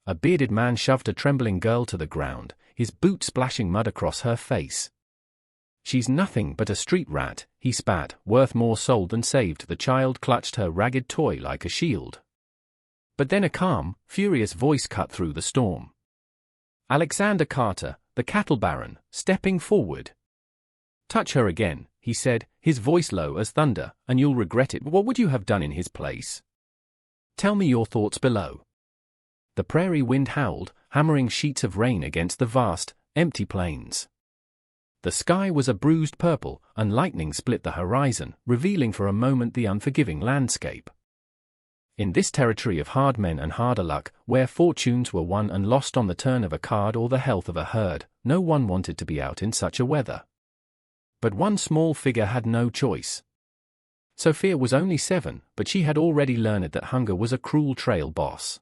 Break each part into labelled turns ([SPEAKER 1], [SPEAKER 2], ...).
[SPEAKER 1] A bearded man shoved a trembling girl to the ground, his boot splashing mud across her face. "She's nothing but a street rat," he spat, "worth more sold than saved." The child clutched her ragged toy like a shield. But then a calm, furious voice cut through the storm. Alexander Carter, the cattle baron, stepping forward. "Touch her again," he said, his voice low as thunder, "and you'll regret it." "What would you have done in his place? Tell me your thoughts below." The prairie wind howled, hammering sheets of rain against the vast, empty plains. The sky was a bruised purple, and lightning split the horizon, revealing for a moment the unforgiving landscape. In this territory of hard men and harder luck, where fortunes were won and lost on the turn of a card or the health of a herd, no one wanted to be out in such a weather. But one small figure had no choice. Sophia was only 7, but she had already learned that hunger was a cruel trail boss.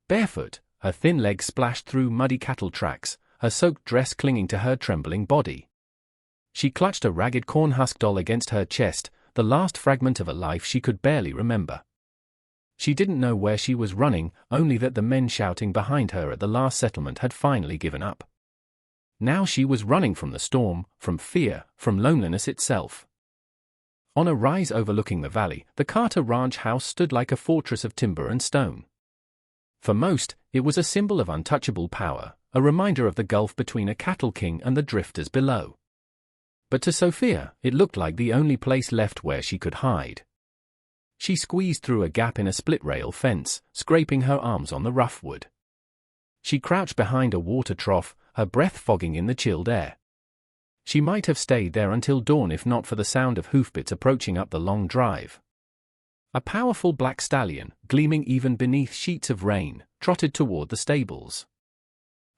[SPEAKER 1] Barefoot, her thin legs splashed through muddy cattle tracks, her soaked dress clinging to her trembling body. She clutched a ragged cornhusk doll against her chest, the last fragment of a life she could barely remember. She didn't know where she was running, only that the men shouting behind her at the last settlement had finally given up. Now she was running from the storm, from fear, from loneliness itself. On a rise overlooking the valley, the Carter ranch house stood like a fortress of timber and stone. For most, it was a symbol of untouchable power, a reminder of the gulf between a cattle king and the drifters below. But to Sophia, it looked like the only place left where she could hide. She squeezed through a gap in a split-rail fence, scraping her arms on the rough wood. She crouched behind a water trough, her breath fogging in the chilled air. She might have stayed there until dawn if not for the sound of hoofbeats approaching up the long drive. A powerful black stallion, gleaming even beneath sheets of rain, trotted toward the stables.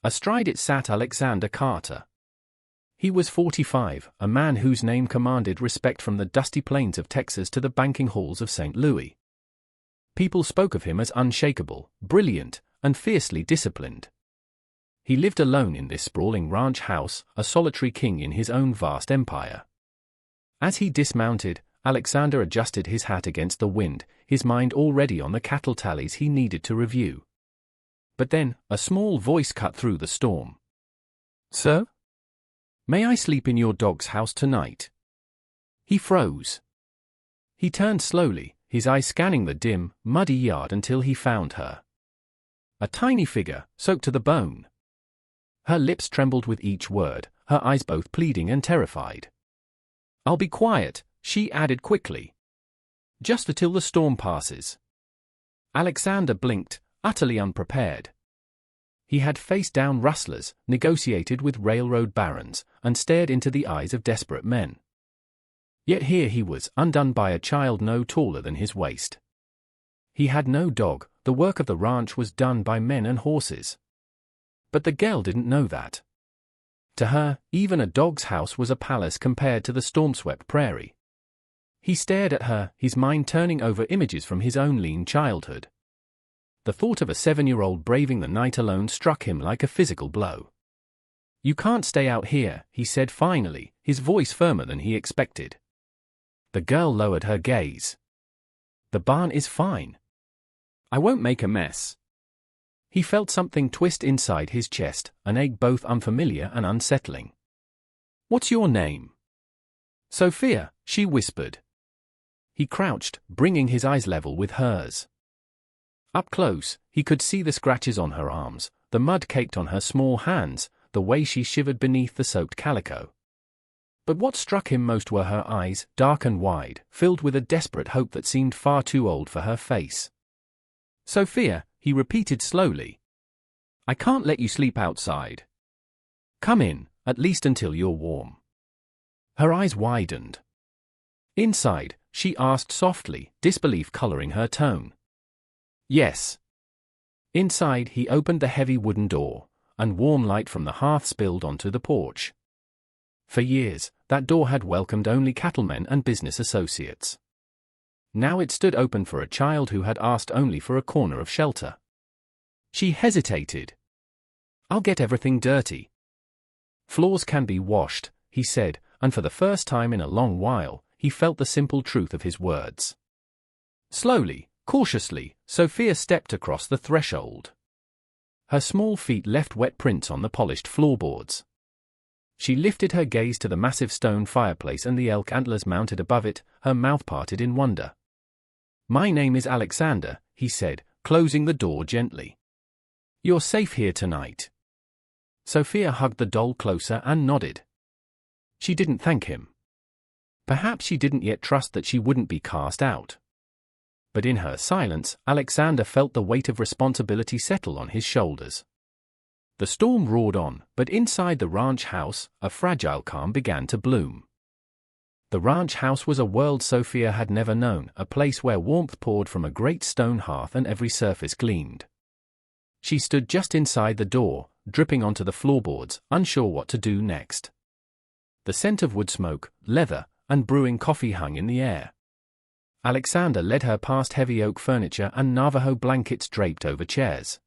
[SPEAKER 1] Astride it sat Alexander Carter. He was 45, a man whose name commanded respect from the dusty plains of Texas to the banking halls of St. Louis. People spoke of him as unshakable, brilliant, and fiercely disciplined. He lived alone in this sprawling ranch house, a solitary king in his own vast empire. As he dismounted, Alexander adjusted his hat against the wind, his mind already on the cattle tallies he needed to review. But then, a small voice cut through the storm. "Sir? May I sleep in your dog's house tonight?" He froze. He turned slowly, his eyes scanning the dim, muddy yard until he found her. A tiny figure, soaked to the bone. Her lips trembled with each word, her eyes both pleading and terrified. "I'll be quiet," she added quickly. "Just until the storm passes." Alexander blinked, utterly unprepared. He had faced down rustlers, negotiated with railroad barons, and stared into the eyes of desperate men. Yet here he was, undone by a child no taller than his waist. He had no dog, the work of the ranch was done by men and horses. But the girl didn't know that. To her, even a dog's house was a palace compared to the storm-swept prairie. He stared at her, his mind turning over images from his own lean childhood. The thought of a 7-year-old braving the night alone struck him like a physical blow. "You can't stay out here," he said finally, his voice firmer than he expected. The girl lowered her gaze. "The barn is fine. I won't make a mess." He felt something twist inside his chest, an ache both unfamiliar and unsettling. "What's your name?" "Sophia," she whispered. He crouched, bringing his eyes level with hers. Up close, he could see the scratches on her arms, the mud caked on her small hands, the way she shivered beneath the soaked calico. But what struck him most were her eyes, dark and wide, filled with a desperate hope that seemed far too old for her face. "Sophia," he repeated slowly. "I can't let you sleep outside. Come in, at least until you're warm." Her eyes widened. "Inside?" she asked softly, disbelief coloring her tone. "Yes." Inside, he opened the heavy wooden door, and warm light from the hearth spilled onto the porch. For years, that door had welcomed only cattlemen and business associates. Now it stood open for a child who had asked only for a corner of shelter. She hesitated. "I'll get everything dirty." "Floors can be washed," he said, and for the first time in a long while, he felt the simple truth of his words. Slowly, cautiously, Sophia stepped across the threshold. Her small feet left wet prints on the polished floorboards. She lifted her gaze to the massive stone fireplace and the elk antlers mounted above it, her mouth parted in wonder. "My name is Alexander," he said, closing the door gently. "You're safe here tonight." Sophia hugged the doll closer and nodded. She didn't thank him. Perhaps she didn't yet trust that she wouldn't be cast out. But in her silence, Alexander felt the weight of responsibility settle on his shoulders. The storm roared on, but inside the ranch house, a fragile calm began to bloom. The ranch house was a world Sophia had never known, a place where warmth poured from a great stone hearth and every surface gleamed. She stood just inside the door, dripping onto the floorboards, unsure what to do next. The scent of wood smoke, leather, and brewing coffee hung in the air. Alexander led her past heavy oak furniture and Navajo blankets draped over chairs.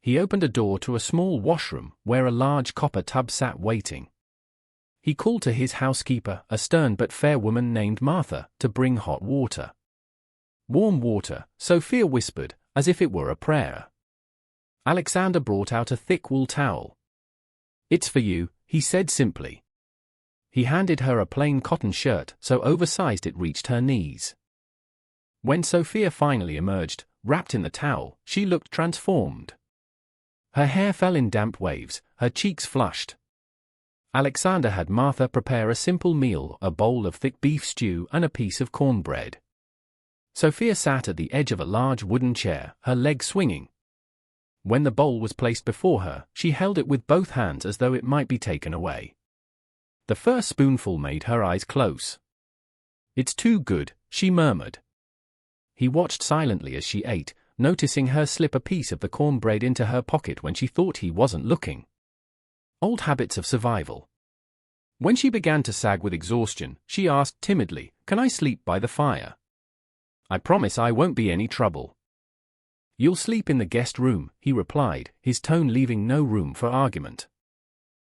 [SPEAKER 1] He opened a door to a small washroom, where a large copper tub sat waiting. He called to his housekeeper, a stern but fair woman named Martha, to bring hot water. "Warm water," Sophia whispered, as if it were a prayer. Alexander brought out a thick wool towel. "It's for you," he said simply. He handed her a plain cotton shirt, so oversized it reached her knees. When Sophia finally emerged, wrapped in the towel, she looked transformed. Her hair fell in damp waves, her cheeks flushed. Alexander had Martha prepare a simple meal, a bowl of thick beef stew and a piece of cornbread. Sophia sat at the edge of a large wooden chair, her legs swinging. When the bowl was placed before her, she held it with both hands as though it might be taken away. The first spoonful made her eyes close. "It's too good," she murmured. He watched silently as she ate, noticing her slip a piece of the cornbread into her pocket when she thought he wasn't looking. Old habits of survival. When she began to sag with exhaustion, she asked timidly, "Can I sleep by the fire? I promise I won't be any trouble." "You'll sleep in the guest room," he replied, his tone leaving no room for argument.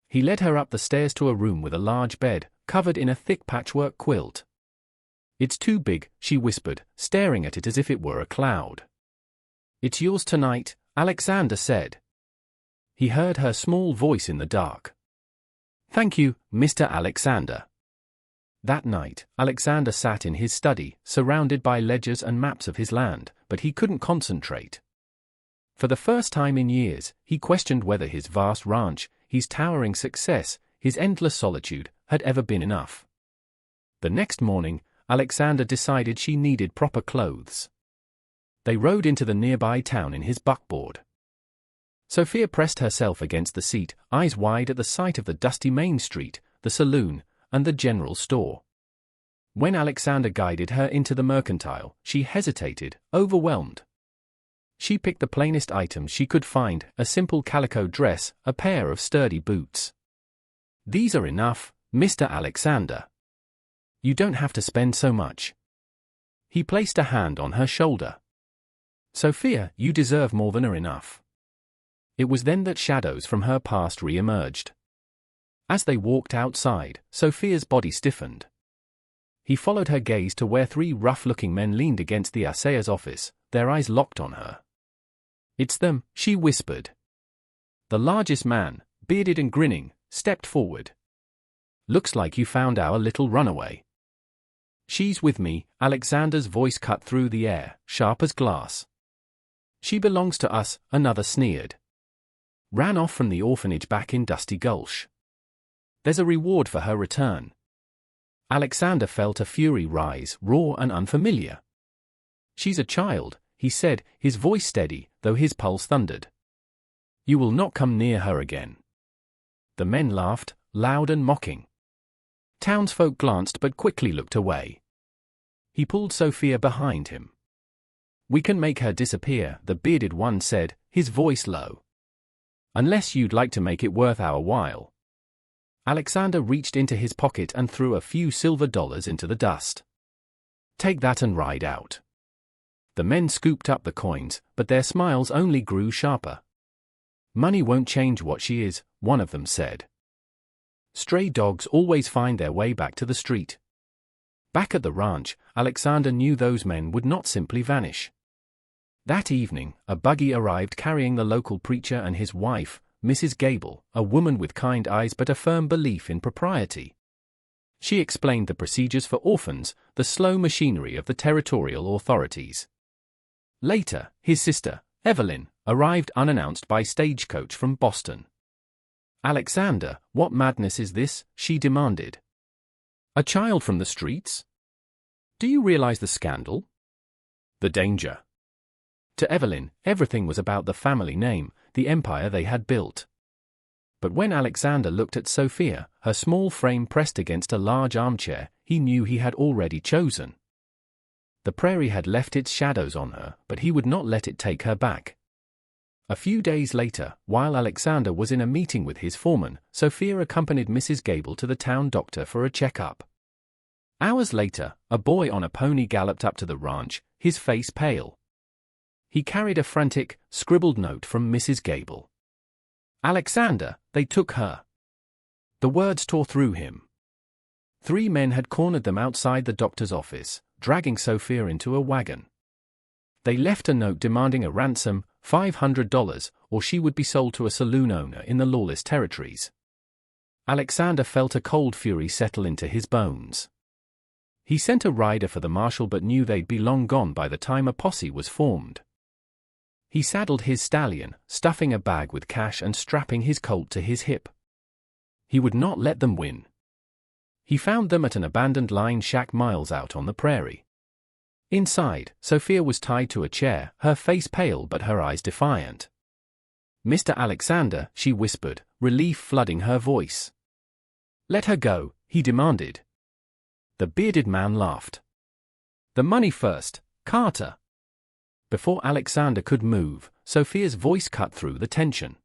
[SPEAKER 1] He led her up the stairs to a room with a large bed, covered in a thick patchwork quilt. "It's too big," she whispered, staring at it as if it were a cloud. "It's yours tonight," Alexander said. He heard her small voice in the dark. "Thank you, Mr. Alexander." That night, Alexander sat in his study, surrounded by ledgers and maps of his land, but he couldn't concentrate. For the first time in years, he questioned whether his vast ranch, his towering success, his endless solitude, had ever been enough. The next morning, Alexander decided she needed proper clothes. They rode into the nearby town in his buckboard. Sophia pressed herself against the seat, eyes wide at the sight of the dusty main street, the saloon, and the general store. When Alexander guided her into the mercantile, she hesitated, overwhelmed. She picked the plainest items she could find, a simple calico dress, a pair of sturdy boots. "These are enough, Mr. Alexander. You don't have to spend so much." He placed a hand on her shoulder. "Sophia, you deserve more than enough." It was then that shadows from her past re-emerged. As they walked outside, Sophia's body stiffened. He followed her gaze to where three rough-looking men leaned against the assayer's office, their eyes locked on her. "It's them," she whispered. The largest man, bearded and grinning, stepped forward. "Looks like you found our little runaway." "She's with me," Alexander's voice cut through the air, sharp as glass. "She belongs to us," another sneered. "Ran off from the orphanage back in Dusty Gulch. There's a reward for her return." Alexander felt a fury rise, raw and unfamiliar. "She's a child," he said, his voice steady, though his pulse thundered. "You will not come near her again." The men laughed, loud and mocking. Townsfolk glanced but quickly looked away. He pulled Sophia behind him. "We can make her disappear," the bearded one said, his voice low. "Unless you'd like to make it worth our while." Alexander reached into his pocket and threw a few silver dollars into the dust. "Take that and ride out." The men scooped up the coins, but their smiles only grew sharper. "Money won't change what she is," one of them said. "Stray dogs always find their way back to the street." Back at the ranch, Alexander knew those men would not simply vanish. That evening, a buggy arrived carrying the local preacher and his wife, Mrs. Gable, a woman with kind eyes but a firm belief in propriety. She explained the procedures for orphans, the slow machinery of the territorial authorities. Later, his sister, Evelyn, arrived unannounced by stagecoach from Boston. "Alexander, what madness is this?" she demanded. "A child from the streets? Do you realize the scandal? The danger?" To Evelyn, everything was about the family name, the empire they had built. But when Alexander looked at Sophia, her small frame pressed against a large armchair, he knew he had already chosen. The prairie had left its shadows on her, but he would not let it take her back. A few days later, while Alexander was in a meeting with his foreman, Sophia accompanied Mrs. Gable to the town doctor for a checkup. Hours later, a boy on a pony galloped up to the ranch, his face pale. He carried a frantic, scribbled note from Mrs. Gable. "Alexander, they took her." The words tore through him. 3 men had cornered them outside the doctor's office, dragging Sophia into a wagon. They left a note demanding a ransom, $500, or she would be sold to a saloon owner in the lawless territories. Alexander felt a cold fury settle into his bones. He sent a rider for the marshal but knew they'd be long gone by the time a posse was formed. He saddled his stallion, stuffing a bag with cash and strapping his colt to his hip. He would not let them win. He found them at an abandoned line shack miles out on the prairie. Inside, Sophia was tied to a chair, her face pale but her eyes defiant. "Mr. Alexander," she whispered, relief flooding her voice. "Let her go," he demanded. The bearded man laughed. "The money first, Carter." Before Alexander could move, Sophia's voice cut through the tension.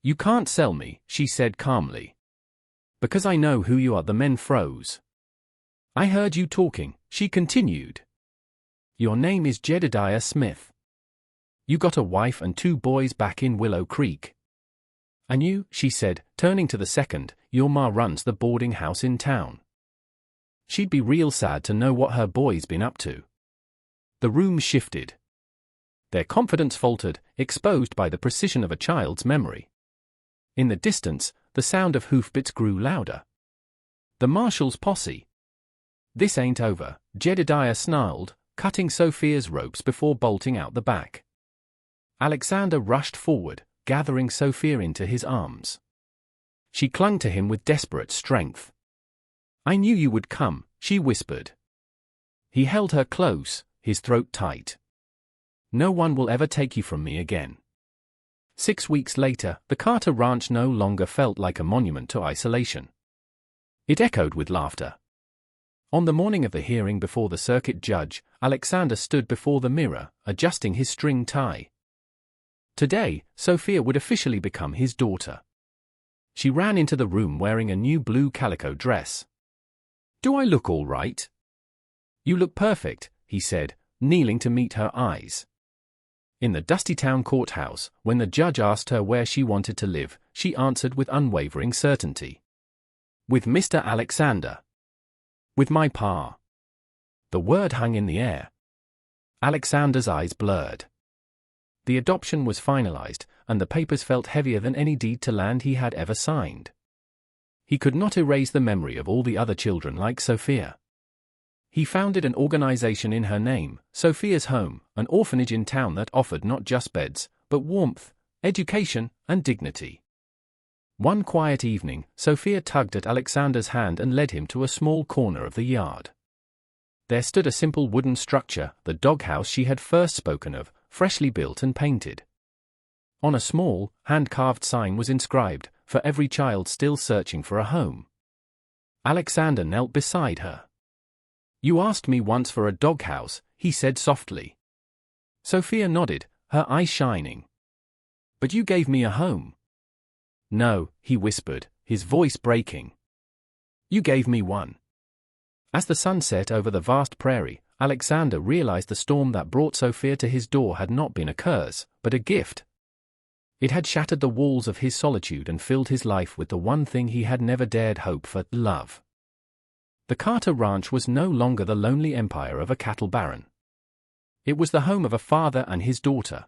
[SPEAKER 1] "You can't sell me," she said calmly. "Because I know who you are." The men froze. "I heard you talking," she continued. "Your name is Jedediah Smith. You got a wife and 2 boys back in Willow Creek. And you," she said, turning to the second, "your ma runs the boarding house in town. She'd be real sad to know what her boy's been up to." The room shifted. Their confidence faltered, exposed by the precision of a child's memory. In the distance, the sound of hoofbeats grew louder. "The marshal's posse." "This ain't over," Jedediah snarled, cutting Sophia's ropes before bolting out the back. Alexander rushed forward, gathering Sophia into his arms. She clung to him with desperate strength. "I knew you would come," she whispered. He held her close, his throat tight. "No one will ever take you from me again." 6 weeks later, the Carter Ranch no longer felt like a monument to isolation. It echoed with laughter. On the morning of the hearing before the circuit judge, Alexander stood before the mirror, adjusting his string tie. Today, Sophia would officially become his daughter. She ran into the room wearing a new blue calico dress. "Do I look all right?" "You look perfect," he said, kneeling to meet her eyes. In the dusty town courthouse, when the judge asked her where she wanted to live, she answered with unwavering certainty. "With Mr. Alexander. With my pa." The word hung in the air. Alexander's eyes blurred. The adoption was finalized, and the papers felt heavier than any deed to land he had ever signed. He could not erase the memory of all the other children like Sophia. He founded an organization in her name, Sophia's Home, an orphanage in town that offered not just beds, but warmth, education, and dignity. One quiet evening, Sophia tugged at Alexander's hand and led him to a small corner of the yard. There stood a simple wooden structure, the doghouse she had first spoken of, freshly built and painted. On a small, hand-carved sign was inscribed, "For every child still searching for a home." Alexander knelt beside her. "You asked me once for a doghouse," he said softly. Sophia nodded, her eyes shining. "But you gave me a home." "No," he whispered, his voice breaking. "You gave me one." As the sun set over the vast prairie, Alexander realized the storm that brought Sophia to his door had not been a curse, but a gift. It had shattered the walls of his solitude and filled his life with the one thing he had never dared hope for: love. The Carter Ranch was no longer the lonely empire of a cattle baron. It was the home of a father and his daughter.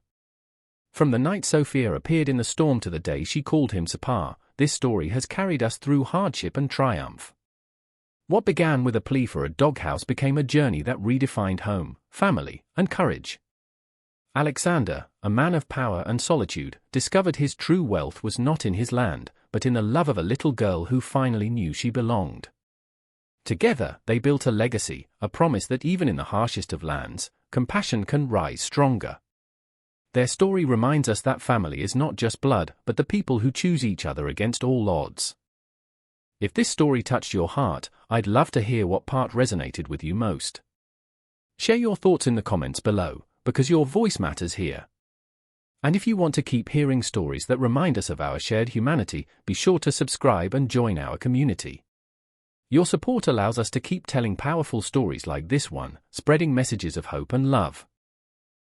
[SPEAKER 1] From the night Sophia appeared in the storm to the day she called him Sapa, this story has carried us through hardship and triumph. What began with a plea for a doghouse became a journey that redefined home, family, and courage. Alexander, a man of power and solitude, discovered his true wealth was not in his land, but in the love of a little girl who finally knew she belonged. Together, they built a legacy, a promise that even in the harshest of lands, compassion can rise stronger. Their story reminds us that family is not just blood, but the people who choose each other against all odds. If this story touched your heart, I'd love to hear what part resonated with you most. Share your thoughts in the comments below, because your voice matters here. And if you want to keep hearing stories that remind us of our shared humanity, be sure to subscribe and join our community. Your support allows us to keep telling powerful stories like this one, spreading messages of hope and love.